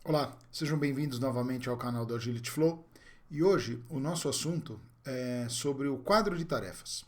Olá, sejam bem-vindos novamente ao canal do Agility Flow e hoje o nosso assunto é sobre o quadro de tarefas.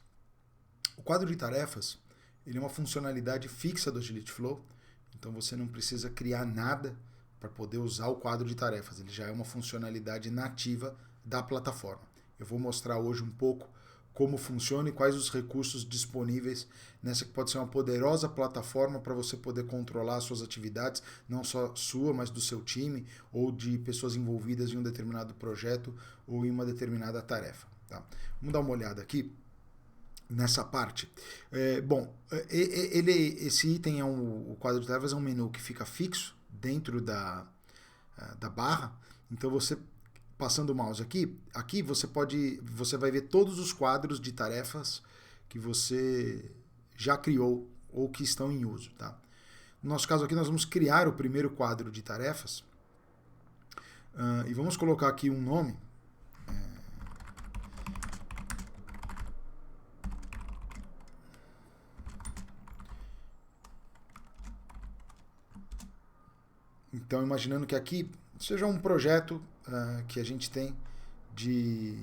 O quadro de tarefas ele é uma funcionalidade fixa do Agility Flow, então você não precisa criar nada para poder usar o quadro de tarefas, ele já é uma funcionalidade nativa da plataforma. Eu vou mostrar hoje um pouco como funciona e quais os recursos disponíveis nessa que pode ser uma poderosa plataforma para você poder controlar as suas atividades, não só sua, mas do seu time ou de pessoas envolvidas em um determinado projeto ou em uma determinada tarefa. Tá? Vamos dar uma olhada aqui nessa parte. Esse item o quadro de tarefas é um menu que fica fixo dentro da barra, então você passando o mouse aqui você vai ver todos os quadros de tarefas que você já criou ou que estão em uso, tá? No nosso caso aqui nós vamos criar o primeiro quadro de tarefas e vamos colocar aqui um nome. Então imaginando que aqui seja um projeto que a gente tem de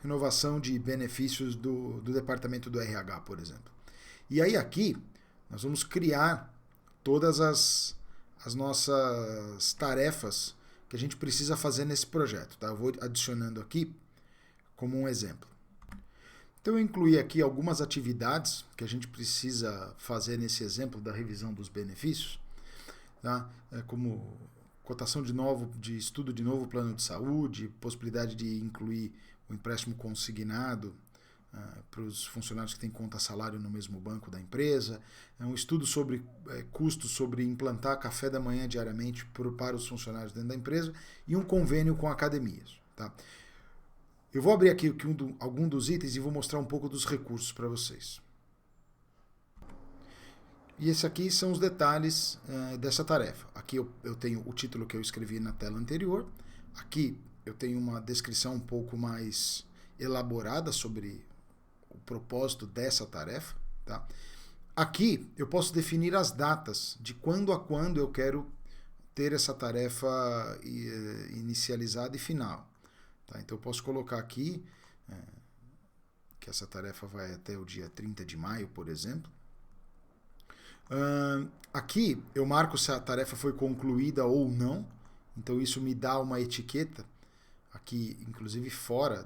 renovação de benefícios do departamento do RH, por exemplo. E aí aqui nós vamos criar todas as nossas tarefas que a gente precisa fazer nesse projeto. Tá? Eu vou adicionando aqui como um exemplo. Então eu incluí aqui algumas atividades que a gente precisa fazer nesse exemplo da revisão dos benefícios, tá? Como cotação de estudo de novo plano de saúde, possibilidade de incluir o empréstimo consignado para os funcionários que têm conta salário no mesmo banco da empresa, um estudo sobre custos sobre implantar café da manhã diariamente para os funcionários dentro da empresa e um convênio com academias. Tá? Eu vou abrir aqui algum dos itens e vou mostrar um pouco dos recursos para vocês. E esse aqui são os detalhes dessa tarefa. Aqui eu tenho o título que eu escrevi na tela anterior. Aqui eu tenho uma descrição um pouco mais elaborada sobre o propósito dessa tarefa. Tá? Aqui eu posso definir as datas de quando a quando eu quero ter essa tarefa inicializada e final. Tá? Então eu posso colocar aqui que essa tarefa vai até o dia 30 de maio, por exemplo. Aqui eu marco se a tarefa foi concluída ou não, então isso me dá uma etiqueta aqui, inclusive fora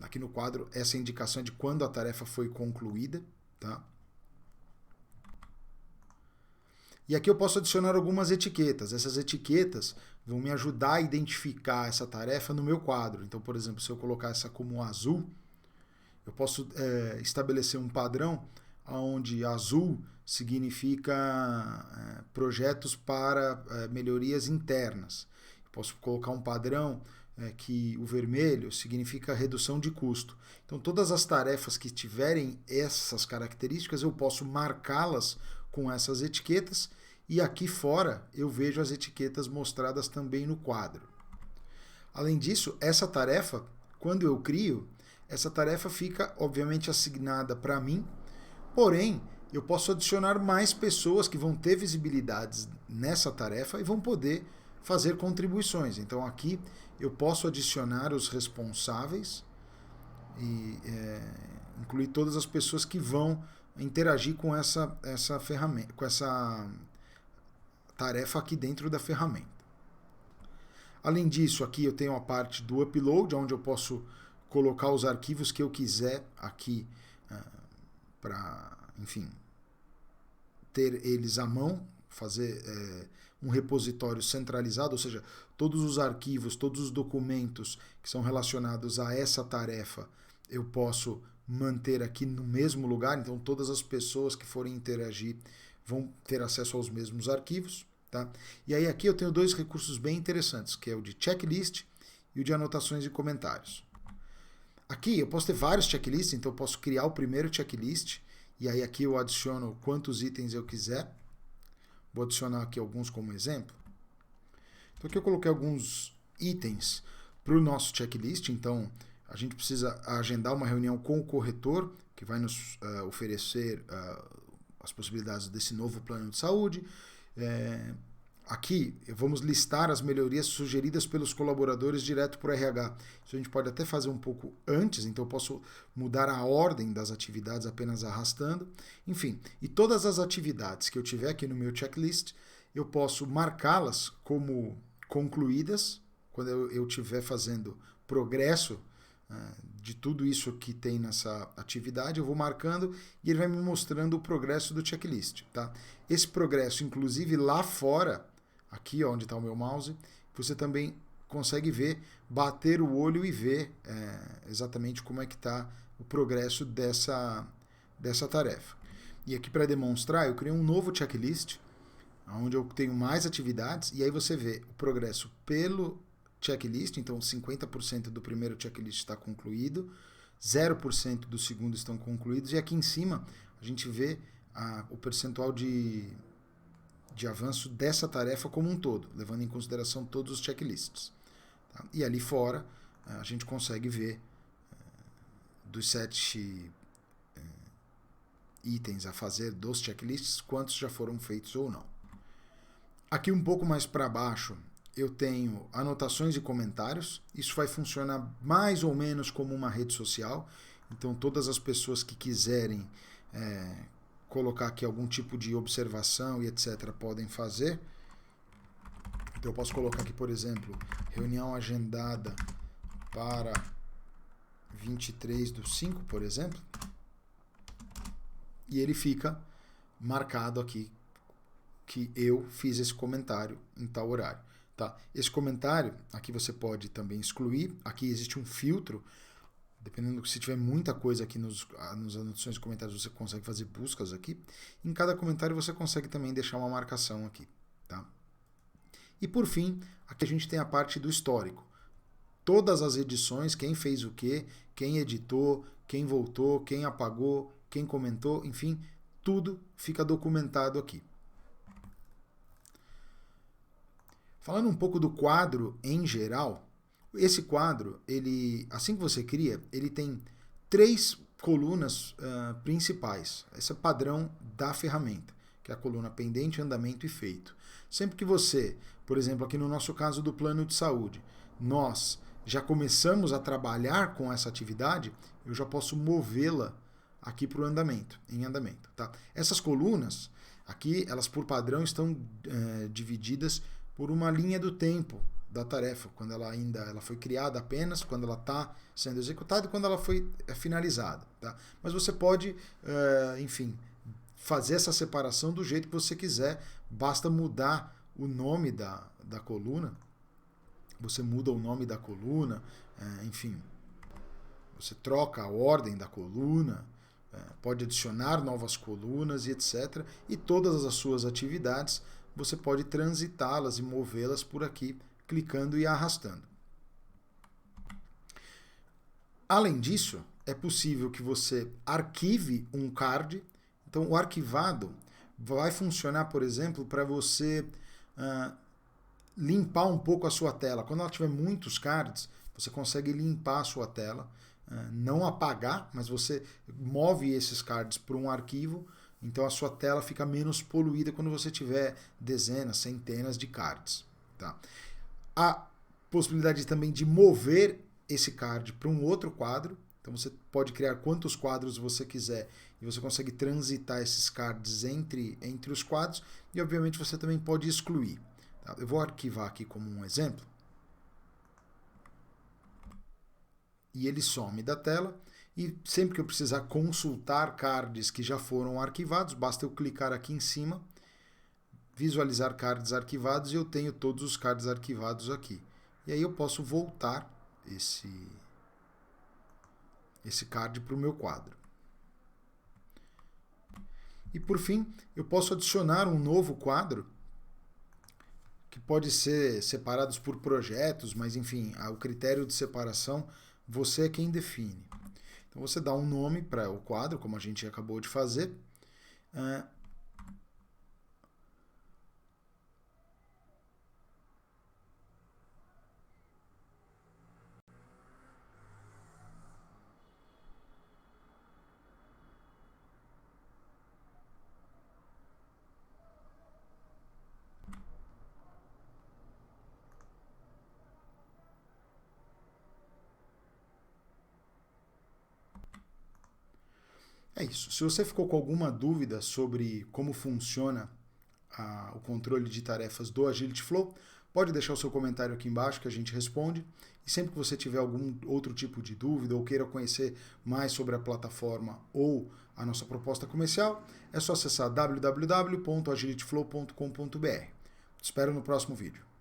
aqui no quadro, essa indicação de quando a tarefa foi concluída, tá? E aqui eu posso adicionar algumas etiquetas. Essas etiquetas vão me ajudar a identificar essa tarefa no meu quadro. Então, por exemplo, se eu colocar essa como azul, eu posso estabelecer um padrão onde azul significa projetos para melhorias internas. Eu posso colocar um padrão que o vermelho significa redução de custo. Então, todas as tarefas que tiverem essas características, eu posso marcá-las com essas etiquetas e aqui fora eu vejo as etiquetas mostradas também no quadro. Além disso, essa tarefa, quando eu crio, essa tarefa fica obviamente assignada para mim, porém eu posso adicionar mais pessoas que vão ter visibilidades nessa tarefa e vão poder fazer contribuições. Então aqui eu posso adicionar os responsáveis e incluir todas as pessoas que vão interagir com essa ferramenta, com essa tarefa aqui dentro da ferramenta. Além disso, aqui eu tenho a parte do upload, onde eu posso colocar os arquivos que eu quiser aqui para, enfim, ter eles à mão, fazer um repositório centralizado, ou seja, todos os arquivos, todos os documentos que são relacionados a essa tarefa, eu posso manter aqui no mesmo lugar, então todas as pessoas que forem interagir vão ter acesso aos mesmos arquivos. Tá? E aí aqui eu tenho dois recursos bem interessantes, que é o de checklist e o de anotações e comentários. Aqui eu posso ter vários checklists, então eu posso criar o primeiro checklist, e aí aqui eu adiciono quantos itens eu quiser. Vou adicionar aqui alguns como exemplo. Então aqui eu coloquei alguns itens para o nosso checklist, então a gente precisa agendar uma reunião com o corretor, que vai nos oferecer as possibilidades desse novo plano de saúde. Aqui vamos listar as melhorias sugeridas pelos colaboradores direto por RH. Isso a gente pode até fazer um pouco antes, então eu posso mudar a ordem das atividades apenas arrastando. Enfim, e todas as atividades que eu tiver aqui no meu checklist, eu posso marcá-las como concluídas quando eu estiver fazendo progresso de tudo isso que tem nessa atividade, eu vou marcando e ele vai me mostrando o progresso do checklist. Tá? Esse progresso, inclusive lá fora, aqui onde está o meu mouse, você também consegue ver, bater o olho e ver exatamente como é que está o progresso dessa tarefa. E aqui para demonstrar, eu criei um novo checklist, onde eu tenho mais atividades, e aí você vê o progresso pelo checklist, então 50% do primeiro checklist está concluído, 0% do segundo estão concluídos, e aqui em cima a gente vê o percentual de avanço dessa tarefa como um todo, levando em consideração todos os checklists. Tá? E ali fora a gente consegue ver dos 7 itens a fazer dos checklists, quantos já foram feitos ou não. Aqui um pouco mais para baixo eu tenho anotações e comentários. Isso vai funcionar mais ou menos como uma rede social. Então todas as pessoas que quiserem colocar aqui algum tipo de observação e etc. podem fazer. Então eu posso colocar aqui, por exemplo, reunião agendada para 23/5, por exemplo. E ele fica marcado aqui que eu fiz esse comentário em tal horário. Tá? Esse comentário, aqui você pode também excluir. Aqui existe um filtro. Dependendo se tiver muita coisa aqui nos anotações e comentários, você consegue fazer buscas aqui. Em cada comentário você consegue também deixar uma marcação aqui. Tá? E por fim, aqui a gente tem a parte do histórico. Todas as edições, quem fez o quê, quem editou, quem voltou, quem apagou, quem comentou, enfim, tudo fica documentado aqui. Falando um pouco do quadro em geral, esse quadro, ele, assim que você cria, ele tem 3 colunas principais. Esse é o padrão da ferramenta, que é a coluna pendente, andamento e feito. Sempre que você, por exemplo, aqui no nosso caso do plano de saúde, nós já começamos a trabalhar com essa atividade, eu já posso movê-la aqui para o andamento, em andamento. Tá? Essas colunas, aqui, elas por padrão estão divididas por uma linha do tempo da tarefa, quando ela foi criada apenas, quando ela está sendo executada e quando ela foi finalizada. Tá? Mas você pode, enfim, fazer essa separação do jeito que você quiser, basta mudar o nome da coluna, você muda o nome da coluna, enfim, você troca a ordem da coluna, pode adicionar novas colunas e etc. E todas as suas atividades você pode transitá-las e movê-las por aqui, clicando e arrastando. Além disso, é possível que você arquive um card. Então, o arquivado vai funcionar, por exemplo, para você limpar um pouco a sua tela. Quando ela tiver muitos cards, você consegue limpar a sua tela, não apagar, mas você move esses cards para um arquivo. Então a sua tela fica menos poluída quando você tiver dezenas, centenas de cards. Tá? A possibilidade também de mover esse card para um outro quadro. Então você pode criar quantos quadros você quiser e você consegue transitar esses cards entre os quadros. E obviamente você também pode excluir. Tá? Eu vou arquivar aqui como um exemplo. E ele some da tela. E sempre que eu precisar consultar cards que já foram arquivados, basta eu clicar aqui em cima, visualizar cards arquivados e eu tenho todos os cards arquivados aqui. E aí eu posso voltar esse card para o meu quadro. E por fim, eu posso adicionar um novo quadro, que pode ser separados por projetos, mas enfim, o critério de separação você é quem define. Então você dá um nome para o quadro, como a gente acabou de fazer. É isso. Se você ficou com alguma dúvida sobre como funciona o controle de tarefas do Agility Flow, pode deixar o seu comentário aqui embaixo que a gente responde. E sempre que você tiver algum outro tipo de dúvida ou queira conhecer mais sobre a plataforma ou a nossa proposta comercial, é só acessar www.agilityflow.com.br. Te espero no próximo vídeo.